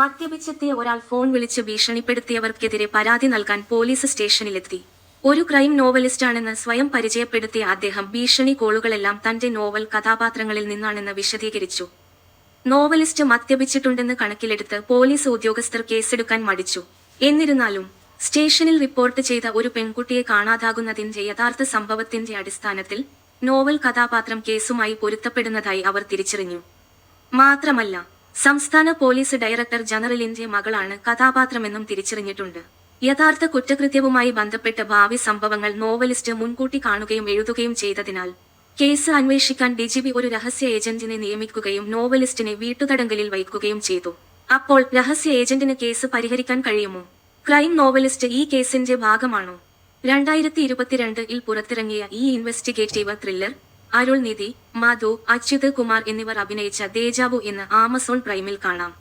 മദ്യപിച്ചെത്തിയ ഒരാൾ ഫോൺ വിളിച്ച് ഭീഷണിപ്പെടുത്തിയവർക്കെതിരെ പരാതി നൽകാൻ പോലീസ് സ്റ്റേഷനിലെത്തി. ഒരു ക്രൈം നോവലിസ്റ്റാണെന്ന് സ്വയം പരിചയപ്പെടുത്തിയ അദ്ദേഹം ഭീഷണി കോളുകളെല്ലാം തന്റെ നോവൽ കഥാപാത്രങ്ങളിൽ നിന്നാണെന്ന് വിശദീകരിച്ചു. നോവലിസ്റ്റ് മദ്യപിച്ചിട്ടുണ്ടെന്ന് കണക്കിലെടുത്ത് പോലീസ് ഉദ്യോഗസ്ഥർ കേസെടുക്കാൻ മടിച്ചു. എന്നിരുന്നാലും സ്റ്റേഷനിൽ റിപ്പോർട്ട് ചെയ്ത ഒരു പെൺകുട്ടിയെ കാണാതാകുന്നതിന്റെ യഥാർത്ഥ സംഭവത്തിന്റെ അടിസ്ഥാനത്തിൽ നോവൽ കഥാപാത്രം കേസുമായി പൊരുത്തപ്പെടുന്നതായി അവർ തിരിച്ചറിഞ്ഞു. മാത്രമല്ല, സംസ്ഥാന പോലീസ് ഡയറക്ടർ ജനറലിന്റെ മകളാണ് കഥാപാത്രമെന്നും തിരിച്ചറിഞ്ഞിട്ടുണ്ട്. യഥാർത്ഥ കുറ്റകൃത്യവുമായി ബന്ധപ്പെട്ട ഭാവി സംഭവങ്ങൾ നോവലിസ്റ്റ് മുൻകൂട്ടി കാണുകയും എഴുതുകയും ചെയ്തതിനാൽ കേസ് അന്വേഷിക്കാൻ ഡിജിപി ഒരു രഹസ്യ ഏജന്റിനെ നിയമിക്കുകയും നോവലിസ്റ്റിനെ വീട്ടുതടങ്കലിൽ വയ്ക്കുകയും ചെയ്തു. അപ്പോൾ രഹസ്യ ഏജന്റിന് കേസ് പരിഹരിക്കാൻ കഴിയുമോ? ക്രൈം നോവലിസ്റ്റ് ഈ കേസിന്റെ ഭാഗമാണോ? 2022-ൽ പുറത്തിറങ്ങിയ ഈ ഇൻവെസ്റ്റിഗേറ്റീവ് ത്രില്ലർ അരുൾനിധി, മധു, അച്യുത് കുമാർ എന്നിവർ അഭിനയിച്ച ദേജാവു എന്ന് ആമസോൺ പ്രൈമിൽ കാണാം.